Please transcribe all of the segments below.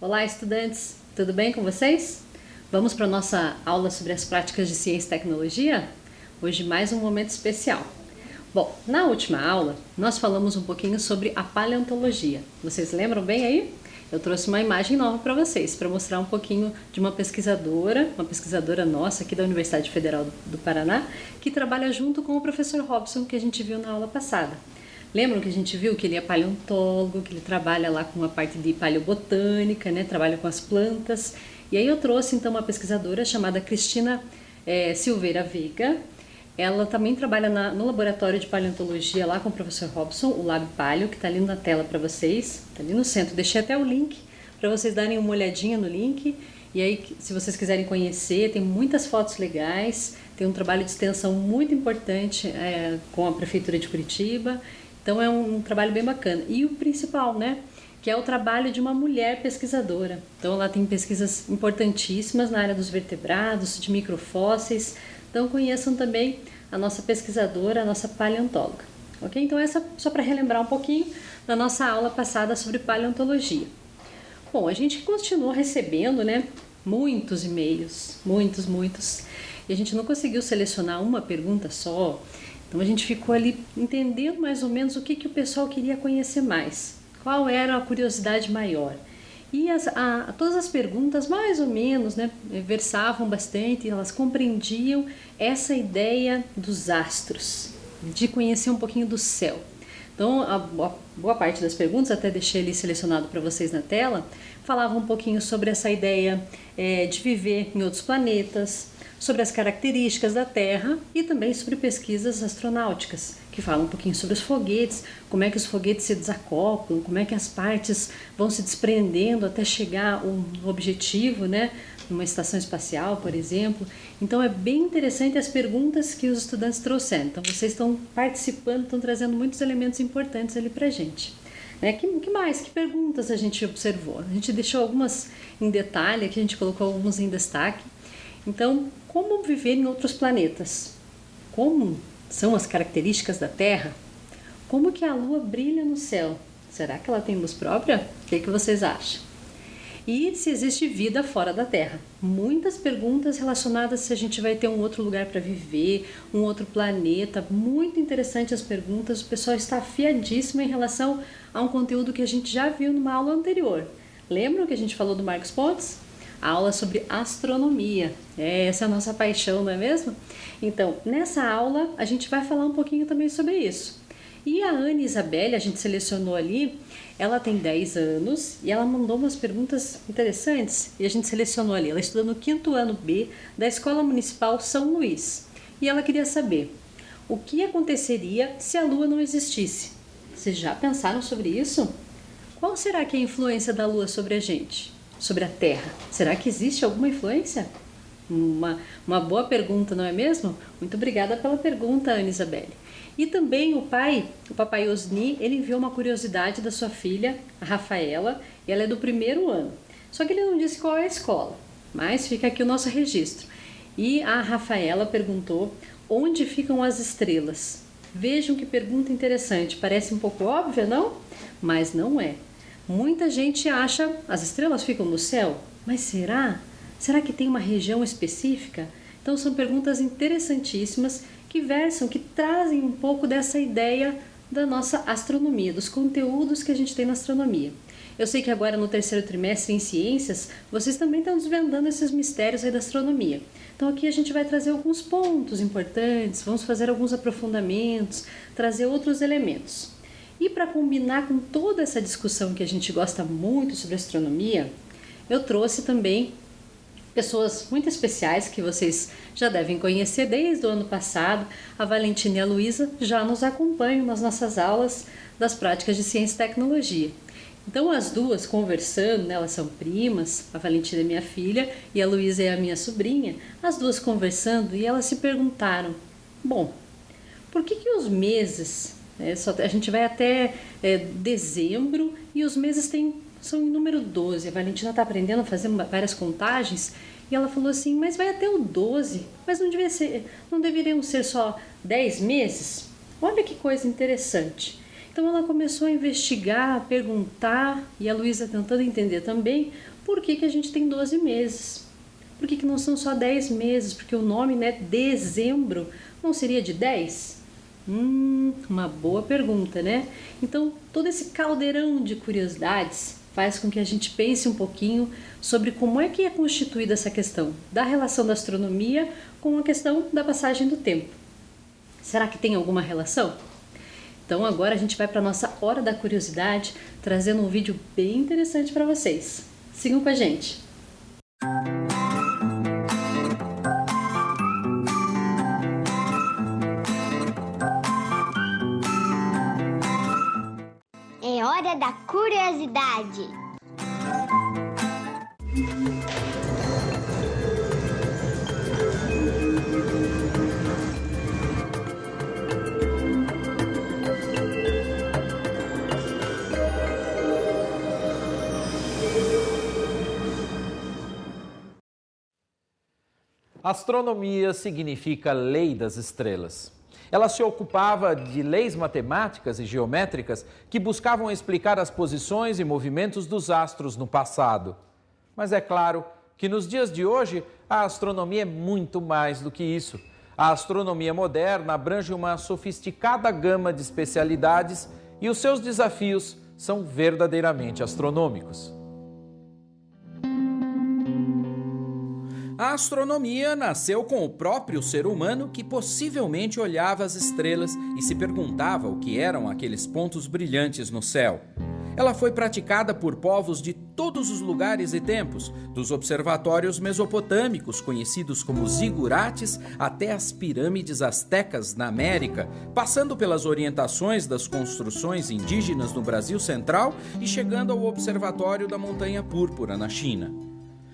Olá, estudantes! Tudo bem com vocês? Vamos para a nossa aula sobre as práticas de ciência e tecnologia? Hoje mais um momento especial. Bom, na última aula nós falamos um pouquinho sobre a paleontologia. Vocês lembram bem aí? Eu trouxe uma imagem nova para vocês, para mostrar um pouquinho de uma pesquisadora nossa aqui da Universidade Federal do Paraná, que trabalha junto com o professor Robson, que a gente viu na aula passada. Lembram que a gente viu que ele é paleontólogo, que ele trabalha lá com a parte de paleobotânica, né? Trabalha com as plantas. E aí eu trouxe então uma pesquisadora chamada Cristina Silveira Veiga. Ela também trabalha no laboratório de paleontologia lá com o professor Robson, o Lab Paleo, que está ali na tela para vocês, está ali no centro. Deixei até o link para vocês darem uma olhadinha no link. E aí, se vocês quiserem conhecer, tem muitas fotos legais, tem um trabalho de extensão muito importante com a Prefeitura de Curitiba. Então é um trabalho bem bacana. E o principal, né? Que é o trabalho de uma mulher pesquisadora. Então ela tem pesquisas importantíssimas na área dos vertebrados, de microfósseis. Então conheçam também a nossa pesquisadora, a nossa paleontóloga. Ok? Então essa só para relembrar um pouquinho da nossa aula passada sobre paleontologia. Bom, a gente continuou recebendo, né? Muitos e-mails, muitos. E a gente não conseguiu selecionar uma pergunta só. Então a gente ficou ali entendendo mais ou menos o que o pessoal queria conhecer mais, qual era a curiosidade maior. E todas as perguntas mais ou menos, né, versavam bastante, elas compreendiam essa ideia dos astros, de conhecer um pouquinho do céu. Então a boa parte das perguntas, até deixei ali selecionado para vocês na tela, falavam um pouquinho sobre essa ideia de viver em outros planetas, sobre as características da Terra e também sobre pesquisas astronáuticas, que falam um pouquinho sobre os foguetes, como é que os foguetes se desacoplam, como é que as partes vão se desprendendo até chegar ao objetivo, né, numa estação espacial, por exemplo. Então é bem interessante as perguntas que os estudantes trouxeram. Então vocês estão participando, estão trazendo muitos elementos importantes ali pra gente. Que mais? Que perguntas a gente observou? A gente deixou algumas em detalhe, aqui a gente colocou alguns em destaque. Então, como viver em outros planetas? Como são as características da Terra? Como que a Lua brilha no céu? Será que ela tem luz própria? O que vocês acham? E se existe vida fora da Terra? Muitas perguntas relacionadas se a gente vai ter um outro lugar para viver, um outro planeta. Muito interessante as perguntas. O pessoal está afiadíssimo em relação a um conteúdo que a gente já viu numa aula anterior. Lembram que a gente falou do Marcos Pontes? A aula sobre astronomia. Essa é a nossa paixão, não é mesmo? Então, nessa aula, a gente vai falar um pouquinho também sobre isso. E a Ana Isabelle, a gente selecionou ali, ela tem 10 anos e ela mandou umas perguntas interessantes e a gente selecionou ali. Ela estuda no 5º ano B da Escola Municipal São Luís. E ela queria saber o que aconteceria se a Lua não existisse. Vocês já pensaram sobre isso? Qual será que é a influência da Lua sobre a gente? Sobre a Terra? Será que existe alguma influência? Uma boa pergunta, não é mesmo? Muito obrigada pela pergunta, Ana Isabelle. E também o papai Osni, ele enviou uma curiosidade da sua filha, a Rafaela, e ela é do 1º ano. Só que ele não disse qual é a escola, mas fica aqui o nosso registro. E a Rafaela perguntou onde ficam as estrelas. Vejam que pergunta interessante, parece um pouco óbvia, não? Mas não é. Muita gente acha as estrelas ficam no céu, mas será? Será que tem uma região específica? Então são perguntas interessantíssimas que versam, que trazem um pouco dessa ideia da nossa astronomia, dos conteúdos que a gente tem na astronomia. Eu sei que agora no 3º trimestre em ciências, vocês também estão desvendando esses mistérios aí da astronomia. Então aqui a gente vai trazer alguns pontos importantes, vamos fazer alguns aprofundamentos, trazer outros elementos. E para combinar com toda essa discussão que a gente gosta muito sobre astronomia, eu trouxe também pessoas muito especiais que vocês já devem conhecer desde o ano passado. A Valentina e a Luísa já nos acompanham nas nossas aulas das práticas de ciência e tecnologia. Então as duas conversando, né, elas são primas, a Valentina é minha filha e a Luísa é a minha sobrinha, as duas conversando e elas se perguntaram, bom, por que os meses... a gente vai até dezembro e os meses são em número 12. A Valentina está aprendendo a fazer várias contagens e ela falou assim, mas vai até o 12, mas não deveriam ser só 10 meses? Olha que coisa interessante. Então Então ela começou a investigar, a perguntar, e a Luísa tentando entender também por que a gente tem 12 meses. Por que não são só 10 meses? Porque o nome, né, dezembro, não seria de 10? Uma boa pergunta, né? Então, todo esse caldeirão de curiosidades faz com que a gente pense um pouquinho sobre como é que é constituída essa questão da relação da astronomia com a questão da passagem do tempo. Será que tem alguma relação? Então agora a gente vai para a nossa Hora da Curiosidade, trazendo um vídeo bem interessante para vocês. Sigam com a gente! É hora da curiosidade! Astronomia significa lei das estrelas. Ela se ocupava de leis matemáticas e geométricas que buscavam explicar as posições e movimentos dos astros no passado. Mas é claro que nos dias de hoje a astronomia é muito mais do que isso. A astronomia moderna abrange uma sofisticada gama de especialidades e os seus desafios são verdadeiramente astronômicos. A astronomia nasceu com o próprio ser humano que possivelmente olhava as estrelas e se perguntava o que eram aqueles pontos brilhantes no céu. Ela foi praticada por povos de todos os lugares e tempos, dos observatórios mesopotâmicos, conhecidos como zigurates, até as pirâmides astecas na América, passando pelas orientações das construções indígenas no Brasil Central e chegando ao Observatório da Montanha Púrpura, na China.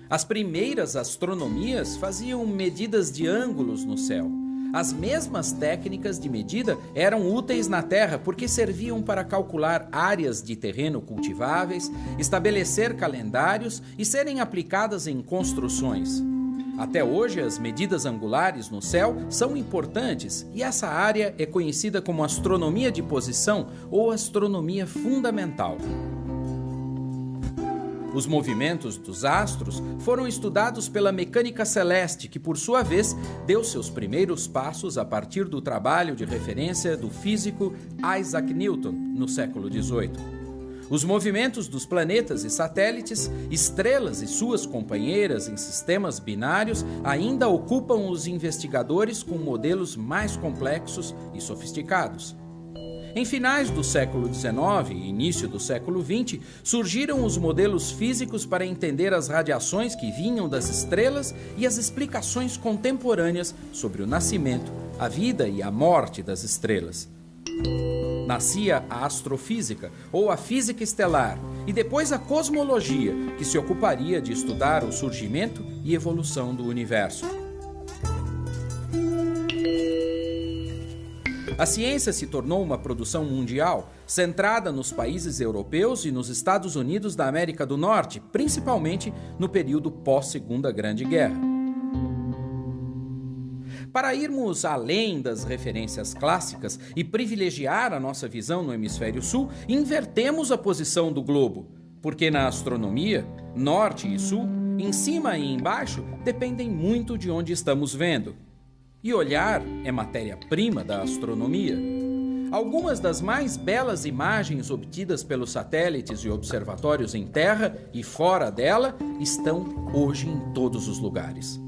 As primeiras astronomias faziam medidas de ângulos no céu. As mesmas técnicas de medida eram úteis na Terra porque serviam para calcular áreas de terreno cultiváveis, estabelecer calendários e serem aplicadas em construções. Até hoje, as medidas angulares no céu são importantes e essa área é conhecida como astronomia de posição ou astronomia fundamental. Os movimentos dos astros foram estudados pela mecânica celeste, que por sua vez deu seus primeiros passos a partir do trabalho de referência do físico Isaac Newton, no século XVIII. Os movimentos dos planetas e satélites, estrelas e suas companheiras em sistemas binários ainda ocupam os investigadores com modelos mais complexos e sofisticados. Em finais do século XIX e início do século XX, surgiram os modelos físicos para entender as radiações que vinham das estrelas e as explicações contemporâneas sobre o nascimento, a vida e a morte das estrelas. Nascia a astrofísica, ou a física estelar, e depois a cosmologia, que se ocuparia de estudar o surgimento e evolução do universo. A ciência se tornou uma produção mundial, centrada nos países europeus e nos Estados Unidos da América do Norte, principalmente no período pós-Segunda Grande Guerra. Para irmos além das referências clássicas e privilegiar a nossa visão no hemisfério sul, invertemos a posição do globo, porque na astronomia, norte e sul, em cima e embaixo, dependem muito de onde estamos vendo. E olhar é matéria-prima da astronomia. Algumas das mais belas imagens obtidas pelos satélites e observatórios em Terra e fora dela estão hoje em todos os lugares.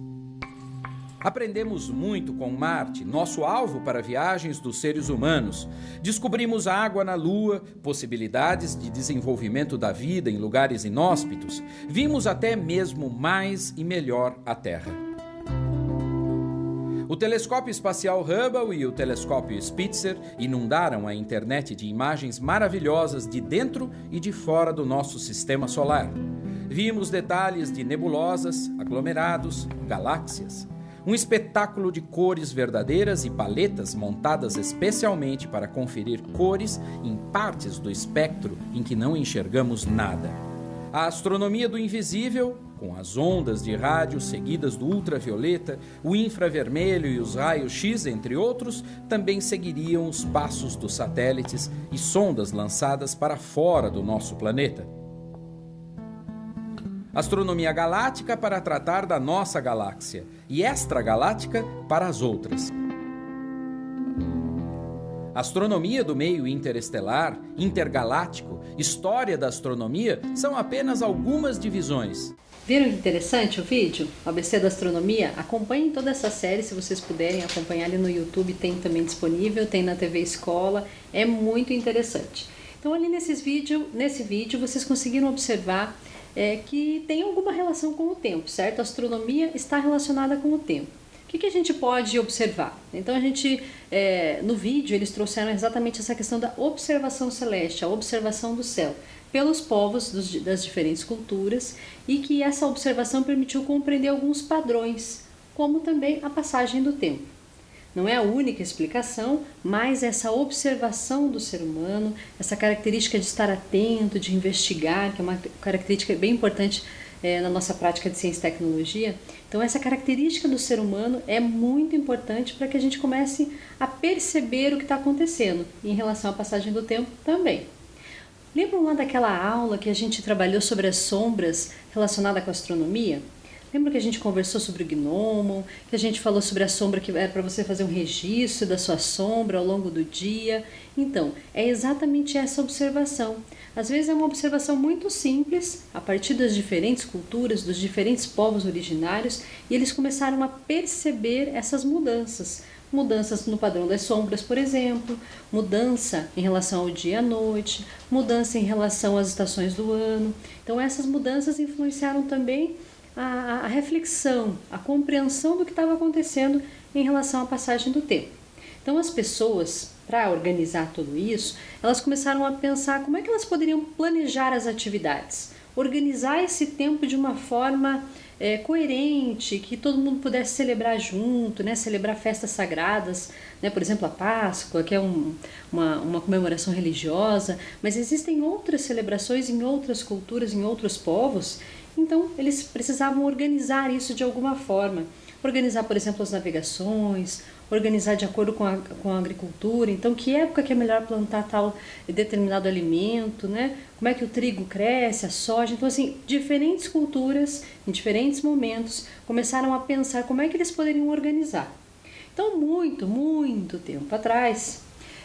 Aprendemos muito com Marte, nosso alvo para viagens dos seres humanos. Descobrimos água na Lua, possibilidades de desenvolvimento da vida em lugares inóspitos. Vimos até mesmo mais e melhor a Terra. O telescópio espacial Hubble e o telescópio Spitzer inundaram a internet de imagens maravilhosas de dentro e de fora do nosso sistema solar. Vimos detalhes de nebulosas, aglomerados, galáxias. Um espetáculo de cores verdadeiras e paletas montadas especialmente para conferir cores em partes do espectro em que não enxergamos nada. A astronomia do invisível com as ondas de rádio seguidas do ultravioleta, o infravermelho e os raios X, entre outros, também seguiriam os passos dos satélites e sondas lançadas para fora do nosso planeta. Astronomia galáctica para tratar da nossa galáxia e extragaláctica para as outras. Astronomia do meio interestelar, intergaláctico, história da astronomia são apenas algumas divisões. Viram que interessante o vídeo? O ABC da Astronomia? Acompanhem toda essa série, se vocês puderem acompanhar ali no YouTube, tem também disponível, tem na TV Escola, é muito interessante. Então ali nesse vídeo vocês conseguiram observar que tem alguma relação com o tempo, certo? A astronomia está relacionada com o tempo. O que a gente pode observar? Então no vídeo eles trouxeram exatamente essa questão da observação celeste, a observação do céu, pelos povos das diferentes culturas, e que essa observação permitiu compreender alguns padrões, como também a passagem do tempo. Não é a única explicação, mas essa observação do ser humano, essa característica de estar atento, de investigar, que é uma característica bem importante na nossa prática de ciência e tecnologia. Então essa característica do ser humano é muito importante para que a gente comece a perceber o que está acontecendo em relação à passagem do tempo também. Lembram lá daquela aula que a gente trabalhou sobre as sombras relacionada com a astronomia? Lembra que a gente conversou sobre o gnomo, que a gente falou sobre a sombra, que era para você fazer um registro da sua sombra ao longo do dia? Então, é exatamente essa observação. Às vezes é uma observação muito simples, a partir das diferentes culturas, dos diferentes povos originários, e eles começaram a perceber essas mudanças. Mudanças no padrão das sombras, por exemplo, mudança em relação ao dia e à noite, mudança em relação às estações do ano. Então essas mudanças influenciaram também a reflexão, a compreensão do que estava acontecendo em relação à passagem do tempo. Então as pessoas, para organizar tudo isso, elas começaram a pensar como é que elas poderiam planejar as atividades, organizar esse tempo de uma forma coerente, que todo mundo pudesse celebrar junto, né? Celebrar festas sagradas, né? Por exemplo, a Páscoa, que é uma comemoração religiosa, mas existem outras celebrações em outras culturas, em outros povos. Então eles precisavam organizar isso de alguma forma, organizar, por exemplo, as navegações, organizar de acordo com a agricultura. Então, que época que é melhor plantar tal determinado alimento, né? Como é que o trigo cresce, a soja. Então, assim, diferentes culturas, em diferentes momentos, começaram a pensar como é que eles poderiam organizar. Então, muito tempo atrás,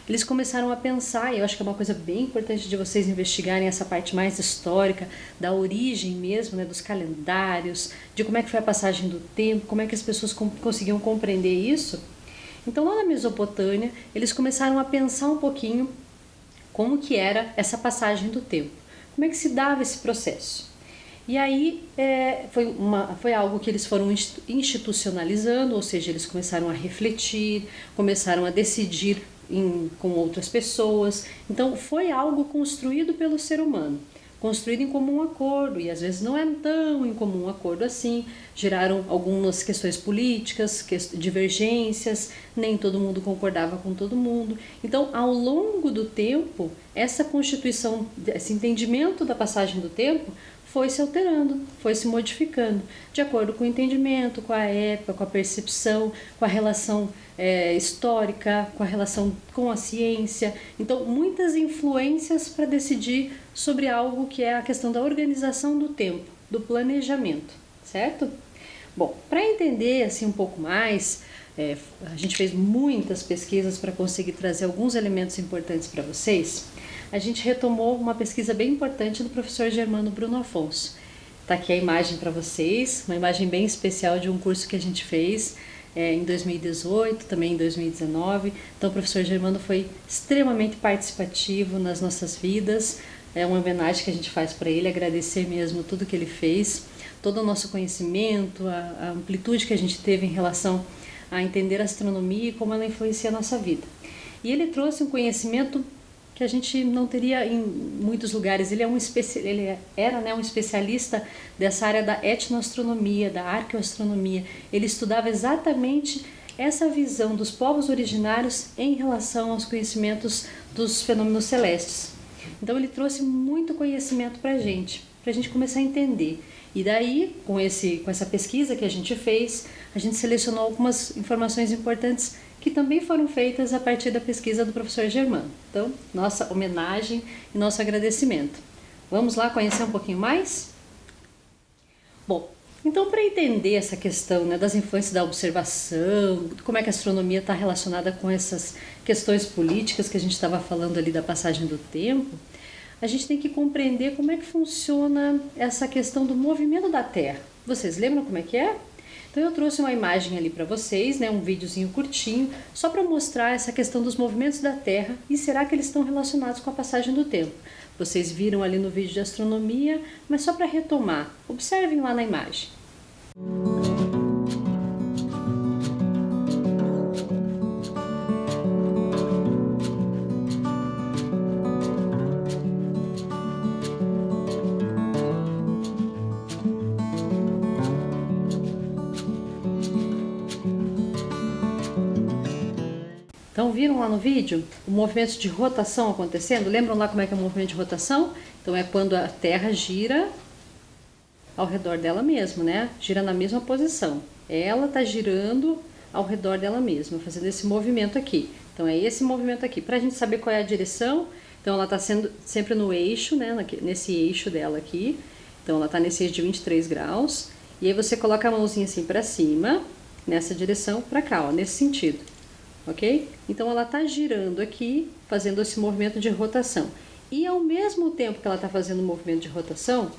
eles começaram a pensar, e eu acho que é uma coisa bem importante de vocês investigarem essa parte mais histórica, da origem mesmo, né, dos calendários, de como é que foi a passagem do tempo, como é que as pessoas conseguiam compreender isso. Então lá na Mesopotâmia, eles começaram a pensar um pouquinho como que era essa passagem do tempo, como é que se dava esse processo. E aí foi algo que eles foram institucionalizando, ou seja, eles começaram a refletir, começaram a decidir com outras pessoas. Então foi algo construído pelo ser humano, construído em comum acordo, e às vezes não é tão em comum acordo assim, geraram algumas questões políticas, divergências, nem todo mundo concordava com todo mundo. Então, ao longo do tempo, essa constituição, esse entendimento da passagem do tempo foi se alterando, foi se modificando, de acordo com o entendimento, com a época, com a percepção, com a relação histórica, com a relação com a ciência. Então, muitas influências para decidir sobre algo que é a questão da organização do tempo, do planejamento, certo? Bom, para entender assim um pouco mais, a gente fez muitas pesquisas para conseguir trazer alguns elementos importantes para vocês. A gente retomou uma pesquisa bem importante do professor Germano Bruno Afonso. Está aqui a imagem para vocês, uma imagem bem especial de um curso que a gente fez em 2018, também em 2019. Então o professor Germano foi extremamente participativo nas nossas vidas. É uma homenagem que a gente faz para ele, agradecer mesmo tudo que ele fez, todo o nosso conhecimento, a amplitude que a gente teve em relação a entender a astronomia e como ela influencia a nossa vida. E ele trouxe um conhecimento que a gente não teria em muitos lugares. Ele era um especialista dessa área da etnoastronomia, da arqueoastronomia. Ele estudava exatamente essa visão dos povos originários em relação aos conhecimentos dos fenômenos celestes. Então ele trouxe muito conhecimento para a gente. para a gente começar a entender. E daí, com essa pesquisa que a gente fez, a gente selecionou algumas informações importantes que também foram feitas a partir da pesquisa do professor Germano. Então, nossa homenagem e nosso agradecimento. Vamos lá conhecer um pouquinho mais? Bom, então para entender essa questão, né, das influências da observação, como é que a astronomia está relacionada com essas questões políticas que a gente estava falando ali da passagem do tempo, a gente tem que compreender como é que funciona essa questão do movimento da Terra. Vocês lembram como é que é? Então eu trouxe uma imagem ali para vocês, né, um videozinho curtinho, só para mostrar essa questão dos movimentos da Terra e será que eles estão relacionados com a passagem do tempo. Vocês viram ali no vídeo de astronomia, mas só para retomar, observem lá na imagem. Então viram lá no vídeo o movimento de rotação acontecendo? Lembram lá como é que é o movimento de rotação? Então é quando a Terra gira ao redor dela mesma, né? Gira na mesma posição. Ela está girando ao redor dela mesma, fazendo esse movimento aqui. Então é esse movimento aqui. Para a gente saber qual é a direção, então ela está sendo sempre no eixo, né? Nesse eixo dela aqui. Então ela está nesse eixo de 23 graus. E aí você coloca a mãozinha assim para cima, nessa direção, para cá, ó, nesse sentido. Ok? Então ela está girando aqui, fazendo esse movimento de rotação. E ao mesmo tempo que ela está fazendo o movimento de rotação,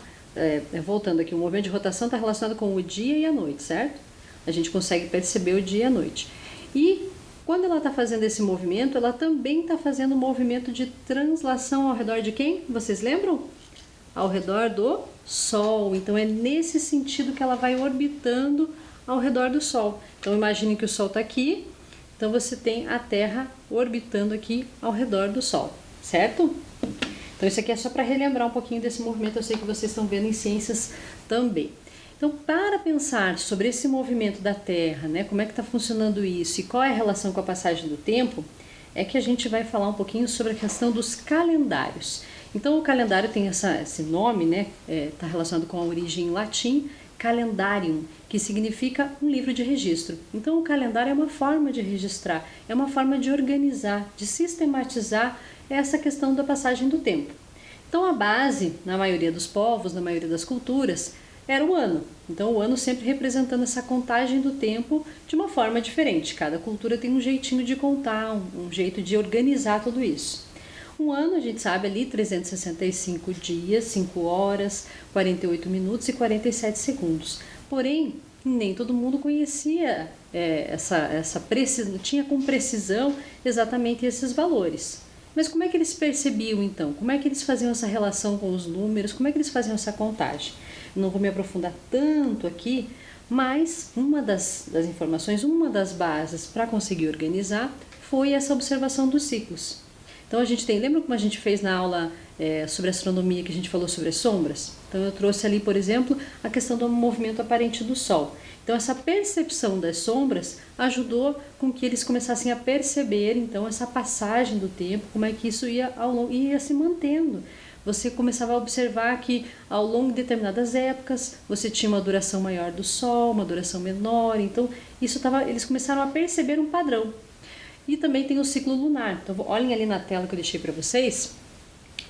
voltando aqui, o movimento de rotação está relacionado com o dia e a noite, certo? A gente consegue perceber o dia e a noite. E quando ela está fazendo esse movimento, ela também está fazendo um movimento de translação ao redor de quem? Vocês lembram? Ao redor do Sol. Então é nesse sentido que ela vai orbitando ao redor do Sol. Então imagine que o Sol está aqui. Então você tem a Terra orbitando aqui ao redor do Sol, certo? Então isso aqui é só para relembrar um pouquinho desse movimento, eu sei que vocês estão vendo em ciências também. Então para pensar sobre esse movimento da Terra, né, como é que está funcionando isso e qual é a relação com a passagem do tempo, é que a gente vai falar um pouquinho sobre a questão dos calendários. Então o calendário tem esse nome, né, está relacionado com a origem em latim, calendarium, que significa um livro de registro. Então o calendário é uma forma de registrar, é uma forma de organizar, de sistematizar essa questão da passagem do tempo. Então a base, na maioria dos povos, na maioria das culturas, era o ano. Então o ano sempre representando essa contagem do tempo de uma forma diferente. Cada cultura tem um jeitinho de contar, um jeito de organizar tudo isso. Um ano, a gente sabe ali, 365 dias, 5 horas, 48 minutos e 47 segundos. Porém, nem todo mundo conhecia tinha com precisão exatamente esses valores. Mas como é que eles percebiam então? Como é que eles faziam essa relação com os números? Como é que eles faziam essa contagem? Não vou me aprofundar tanto aqui, mas uma das informações, uma das bases para conseguir organizar foi essa observação dos ciclos. Então a gente lembra como a gente fez na aula sobre astronomia, que a gente falou sobre as sombras? Então eu trouxe ali, por exemplo, a questão do movimento aparente do Sol. Então essa percepção das sombras ajudou com que eles começassem a perceber, então, essa passagem do tempo, como é que isso ia se mantendo. Você começava a observar que ao longo de determinadas épocas você tinha uma duração maior do Sol, uma duração menor, então eles começaram a perceber um padrão. E também tem o ciclo lunar. Então olhem ali na tela que eu deixei para vocês.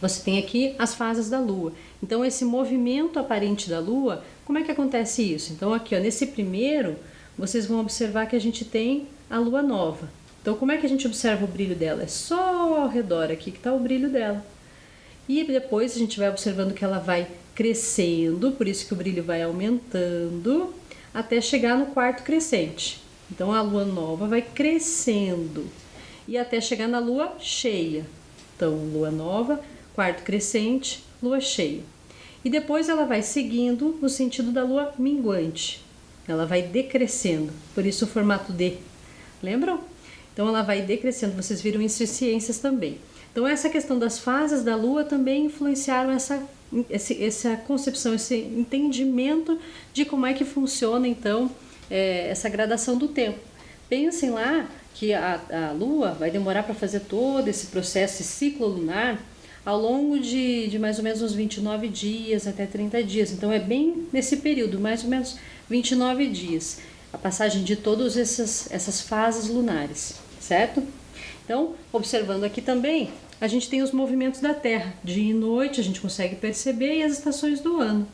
Você tem aqui as fases da Lua. Então esse movimento aparente da Lua, como é que acontece isso? Então aqui, ó, nesse primeiro, vocês vão observar que a gente tem a Lua nova. Então como é que a gente observa o brilho dela? É só ao redor aqui que está o brilho dela. E depois a gente vai observando que ela vai crescendo, por isso que o brilho vai aumentando, até chegar no quarto crescente. Então a lua nova vai crescendo e até chegar na lua cheia. Então lua nova, quarto crescente, lua cheia. E depois ela vai seguindo no sentido da lua minguante. Ela vai decrescendo, por isso o formato D. Lembram? Então ela vai decrescendo, vocês viram isso em ciências também. Então essa questão das fases da lua também influenciaram essa concepção, esse entendimento de como é que funciona então essa gradação do tempo. Pensem lá que a Lua vai demorar para fazer todo esse processo, esse ciclo lunar, ao longo de mais ou menos uns 29 dias até 30 dias. Então é bem nesse período, mais ou menos 29 dias, a passagem de todas essas fases lunares, certo? Então, observando aqui também, a gente tem os movimentos da Terra, dia e noite, a gente consegue perceber, e as estações do ano,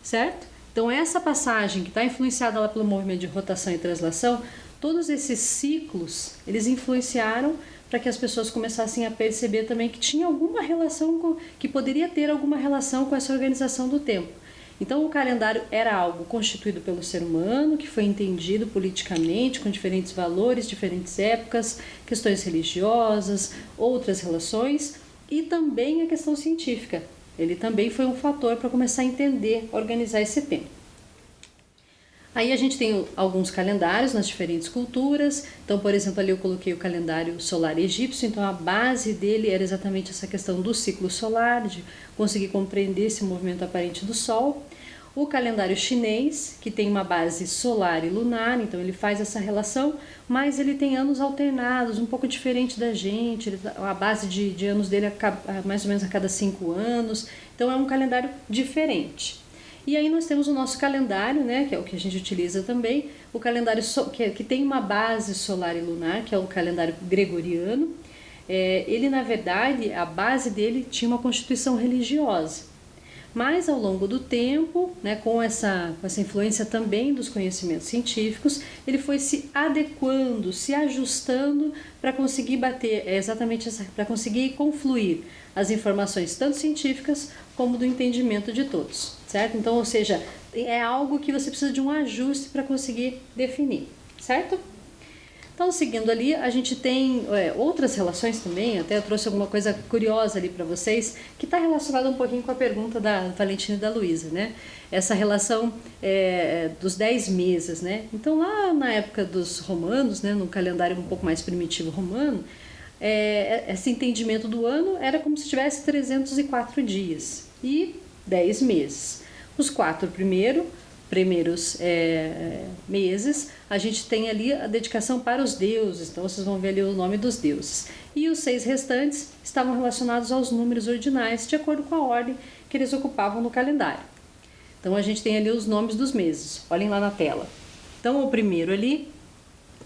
certo? Então essa passagem que está influenciada lá pelo movimento de rotação e translação, todos esses ciclos, eles influenciaram para que as pessoas começassem a perceber também que tinha alguma relação, que poderia ter alguma relação com essa organização do tempo. Então o calendário era algo constituído pelo ser humano, que foi entendido politicamente, com diferentes valores, diferentes épocas, questões religiosas, outras relações, e também a questão científica. Ele também foi um fator para começar a entender, organizar esse tempo. Aí a gente tem alguns calendários nas diferentes culturas. Então, por exemplo, ali eu coloquei o calendário solar egípcio. Então, a base dele era exatamente essa questão do ciclo solar, de conseguir compreender esse movimento aparente do Sol. O calendário chinês, que tem uma base solar e lunar, então ele faz essa relação, mas ele tem anos alternados, um pouco diferente da gente. A base de anos dele é mais ou menos a cada 5 anos. Então, é um calendário diferente. E aí nós temos o nosso calendário, né, que é o que a gente utiliza também, o calendário que tem uma base solar e lunar, que é o calendário gregoriano. Ele, na verdade, a base dele tinha uma constituição religiosa. Mas ao longo do tempo, né, com essa influência também dos conhecimentos científicos, ele foi se adequando, se ajustando para conseguir bater, para conseguir confluir as informações tanto científicas como do entendimento de todos, certo? Então, ou seja, é algo que você precisa de um ajuste para conseguir definir, certo? Então, seguindo ali, a gente tem outras relações também, até eu trouxe alguma coisa curiosa ali para vocês, que está relacionada um pouquinho com a pergunta da Valentina e da Luísa, né? Essa relação dos 10 meses, né? Então, lá na época dos romanos, né, no calendário um pouco mais primitivo romano, esse entendimento do ano era como se tivesse 304 dias e 10 meses. Os 4 primeiros meses, a gente tem ali a dedicação para os deuses, então vocês vão ver ali o nome dos deuses. E os 6 restantes estavam relacionados aos números ordinais, de acordo com a ordem que eles ocupavam no calendário. Então a gente tem ali os nomes dos meses, olhem lá na tela. Então o primeiro ali,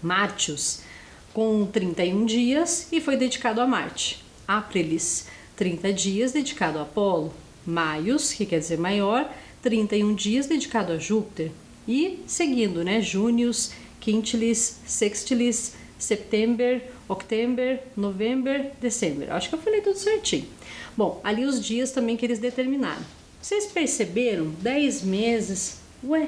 Martius, com 31 dias e foi dedicado a Marte. Aprilis, 30 dias dedicado a Apolo. Maius, que quer dizer maior, 31 dias dedicado a Júpiter. E seguindo, né, Június, Quintilis, Sextilis, September, October, November, December. Acho que eu falei tudo certinho. Bom, ali os dias também que eles determinaram. Vocês perceberam? 10 meses. Ué,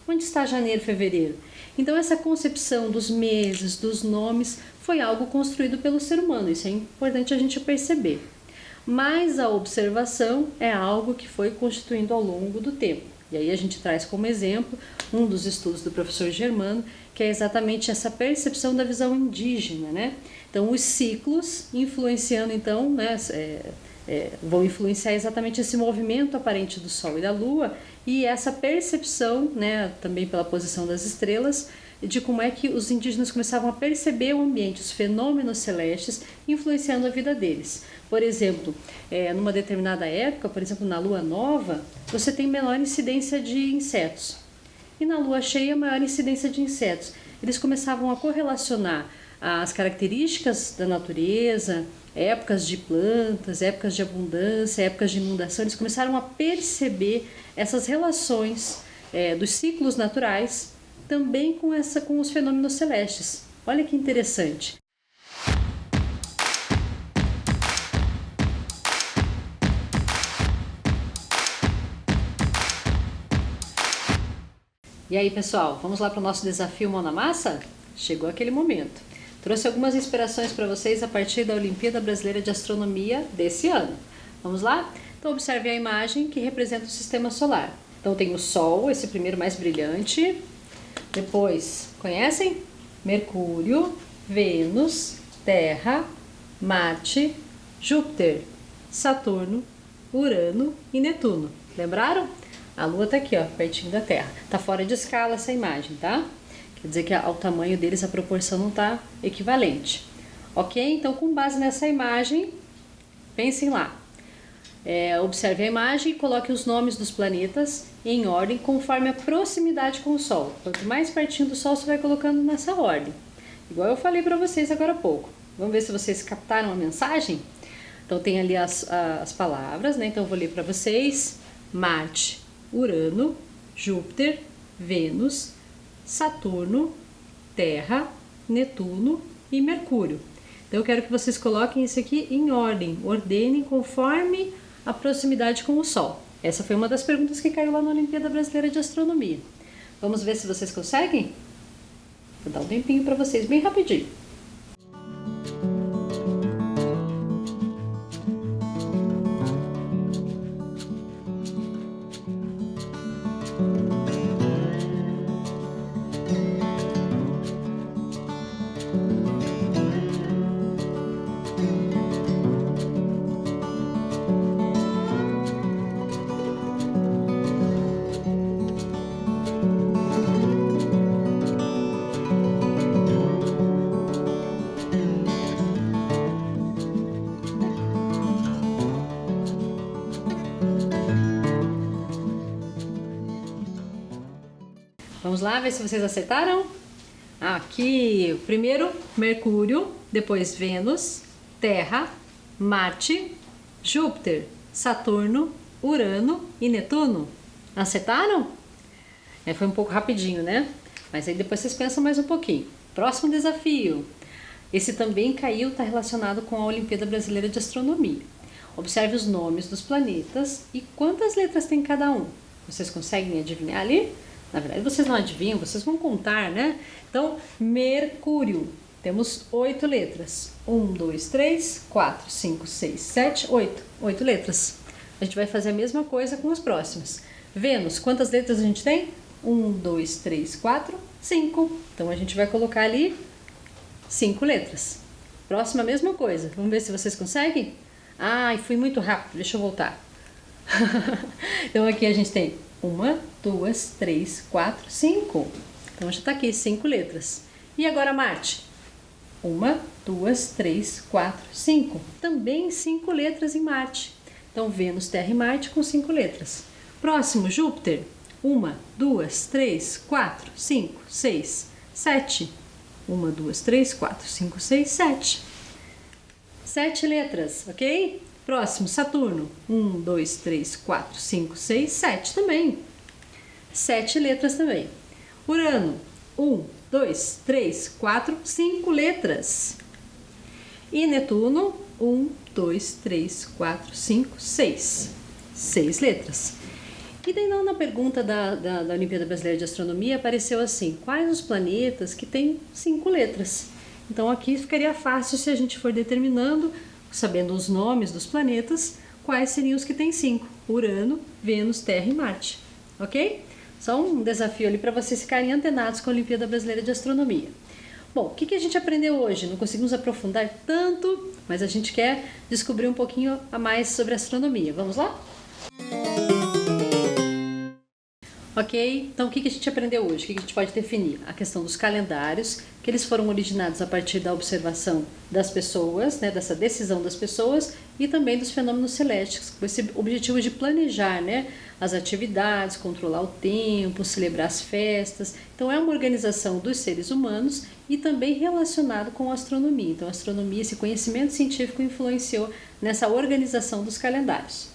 onde está janeiro, fevereiro? Então essa concepção dos meses, dos nomes, foi algo construído pelo ser humano. Isso é importante a gente perceber. Mas a observação é algo que foi constituindo ao longo do tempo. E aí a gente traz como exemplo um dos estudos do professor Germano, que é exatamente essa percepção da visão indígena, né? Então os ciclos influenciando, então, né, vão influenciar exatamente esse movimento aparente do Sol e da Lua e essa percepção, né, também pela posição das estrelas, de como é que os indígenas começavam a perceber o ambiente, os fenômenos celestes influenciando a vida deles. Por exemplo, numa determinada época, por exemplo, na lua nova, você tem menor incidência de insetos. E na lua cheia, maior incidência de insetos. Eles começavam a correlacionar as características da natureza, épocas de plantas, épocas de abundância, épocas de inundação. Eles começaram a perceber essas relações dos ciclos naturais também com os fenômenos celestes. Olha que interessante. E aí, pessoal, vamos lá para o nosso desafio Mão na Massa? Chegou aquele momento. Trouxe algumas inspirações para vocês a partir da Olimpíada Brasileira de Astronomia desse ano. Vamos lá? Então observe a imagem que representa o Sistema Solar. Então tem o Sol, esse primeiro mais brilhante. Depois, conhecem? Mercúrio, Vênus, Terra, Marte, Júpiter, Saturno, Urano e Netuno. Lembraram? A Lua está aqui, ó, pertinho da Terra. Está fora de escala essa imagem, tá? Quer dizer que ao tamanho deles a proporção não está equivalente. Ok? Então, com base nessa imagem, pensem lá. Observe a imagem e coloque os nomes dos planetas em ordem conforme a proximidade com o Sol. Quanto mais pertinho do Sol, você vai colocando nessa ordem. Igual eu falei para vocês agora há pouco. Vamos ver se vocês captaram a mensagem? Então tem ali as palavras, né? Então eu vou ler para vocês: Marte, Urano, Júpiter, Vênus, Saturno, Terra, Netuno e Mercúrio. Então eu quero que vocês coloquem isso aqui em ordem, ordenem conforme a proximidade com o Sol. Essa foi uma das perguntas que caiu lá na Olimpíada Brasileira de Astronomia. Vamos ver se vocês conseguem? Vou dar um tempinho para vocês, bem rapidinho. Vamos lá ver se vocês acertaram? Aqui, primeiro Mercúrio, depois Vênus, Terra, Marte, Júpiter, Saturno, Urano e Netuno. Acertaram? Foi um pouco rapidinho, né? Mas aí depois vocês pensam mais um pouquinho. Próximo desafio. Esse também caiu, está relacionado com a Olimpíada Brasileira de Astronomia. Observe os nomes dos planetas e quantas letras tem cada um. Vocês conseguem adivinhar ali? Na verdade, vocês não adivinham, vocês vão contar, né? Então, Mercúrio. Temos 8 letras. 1, 2, 3, 4, 5, 6, 7, 8. 8 letras. A gente vai fazer a mesma coisa com as próximas. Vênus, quantas letras a gente tem? 1, 2, 3, 4, 5. Então, a gente vai colocar ali 5 letras. Próxima, mesma coisa. Vamos ver se vocês conseguem? Ai, fui muito rápido. Deixa eu voltar. Então, aqui a gente tem 1, 2, 3, 4, 5. Então já está aqui 5 letras. E agora Marte? 1, 2, 3, 4, 5. Também 5 letras em Marte. Então Vênus, Terra e Marte com 5 letras. Próximo, Júpiter. 1, 2, 3, 4, 5, 6, 7. 1, 2, 3, 4, 5, 6, 7. 7 letras, ok? Próximo, Saturno. 1, 2, 3, 4, 5, 6, 7 também. 7 letras também. Urano. 1, 2, 3, 4, 5 letras. E Netuno. 1, 2, 3, 4, 5, 6. 6 letras. E daí na pergunta da Olimpíada Brasileira de Astronomia apareceu assim: quais os planetas que têm 5 letras? Então aqui ficaria fácil se a gente for determinando, sabendo os nomes dos planetas, quais seriam os que têm 5: Urano, Vênus, Terra e Marte. Ok? Só um desafio ali para vocês ficarem antenados com a Olimpíada Brasileira de Astronomia. Bom, o que a gente aprendeu hoje? Não conseguimos aprofundar tanto, mas a gente quer descobrir um pouquinho a mais sobre astronomia. Vamos lá? Ok, então o que a gente aprendeu hoje? O que a gente pode definir? A questão dos calendários, que eles foram originados a partir da observação das pessoas, né, dessa decisão das pessoas e também dos fenômenos celestes, com esse objetivo de planejar, né, as atividades, controlar o tempo, celebrar as festas. Então é uma organização dos seres humanos e também relacionado com a astronomia. Então a astronomia, esse conhecimento científico influenciou nessa organização dos calendários.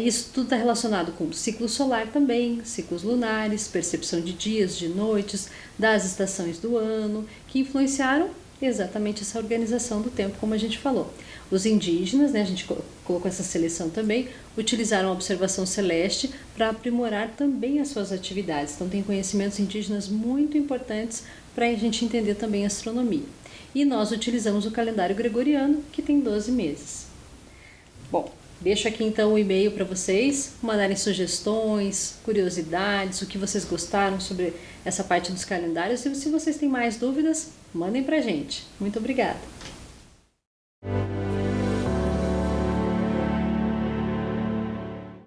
Isso tudo está relacionado com o ciclo solar também, ciclos lunares, percepção de dias, de noites, das estações do ano, que influenciaram exatamente essa organização do tempo, como a gente falou. Os indígenas, a gente colocou essa seleção também, utilizaram a observação celeste para aprimorar também as suas atividades. Então tem conhecimentos indígenas muito importantes para a gente entender também a astronomia. E nós utilizamos o calendário gregoriano, que tem 12 meses. Bom, deixo aqui então o e-mail para vocês mandarem sugestões, curiosidades, o que vocês gostaram sobre essa parte dos calendários. E se vocês têm mais dúvidas, mandem para a gente. Muito obrigada!